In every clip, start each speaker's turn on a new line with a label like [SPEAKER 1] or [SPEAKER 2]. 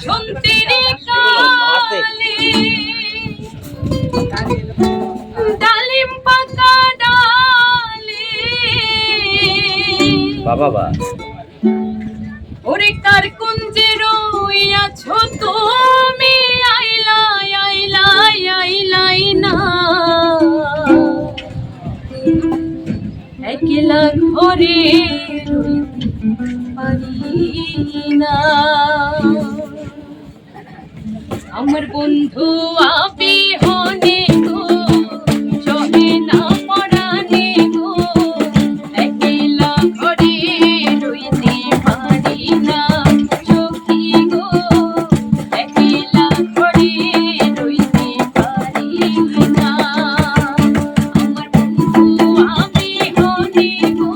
[SPEAKER 1] বসন্তের কালে ডালিম পাতা ডালে
[SPEAKER 2] বাবা
[SPEAKER 1] ওরে কার কুঞ্জে রইয়াছো তুমি আইলাই আইলাই আইলাই না একলা ঘরে পারি না আমার বন্ধু আবিহনে গো চলে না পরানে গো একলা ঘরে রইতে পারি না সখী গো একলা ঘরে রইতে পারি না আমার বন্ধু আবিহনে গো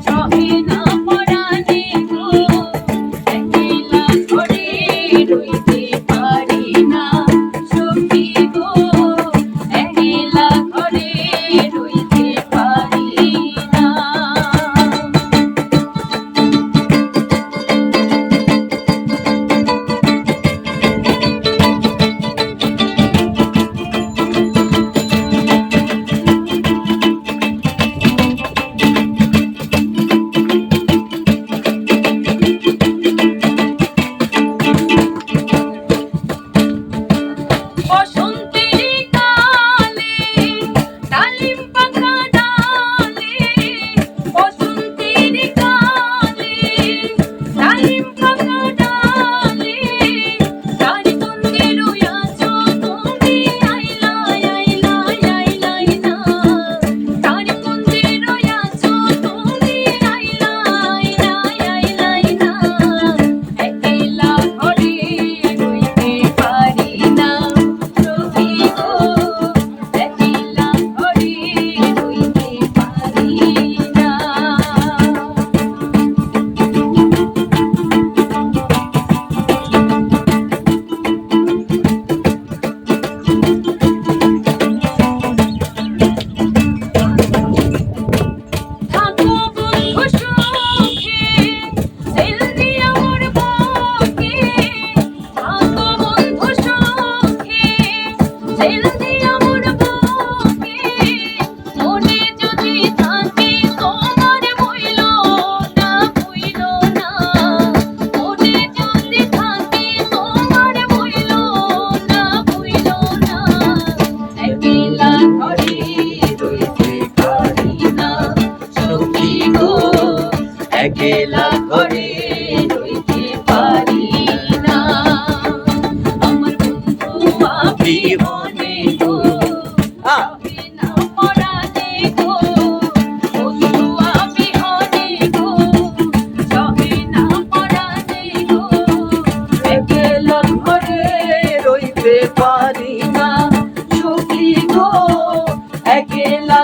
[SPEAKER 1] চলে না পরানে গো একলা ঘরে রইতে পারি না সখী গো একলা ঘরে রইতে পারি না বসন্তের কালে ডালিম পাতা ডালে বসন্তের কালে ডালিম পাতা ডালে তার কুঞ্জে রইয়াছো তুমি আইলাই আইলাই আইলাই না তার কুঞ্জে রইয়াছো তুমি আইলাই আইলাই আইলাই না একলা ঘরে রইতে পারি না সখী গো একলা ঘরে রইতে পারি না থাকো বন্ধু সুখে সেল দিয়া মোর বুকে থাকো বন্ধু সুখে সেল দিয়া মোর বুকে মনে যদি থাকে তোমার বইল না মনে যদি থাকে তোমার বইল না একলা ঘরে রইতে পারি না সখী গো একলা ঘরে রইতে পারি না আমার বন্ধু আবিহনে গো চলে না পরানে গো বন্ধু আবিহনে গো চলে না পরানে গো
[SPEAKER 2] একলা ঘরে রইতে পারি না সখী গো একলা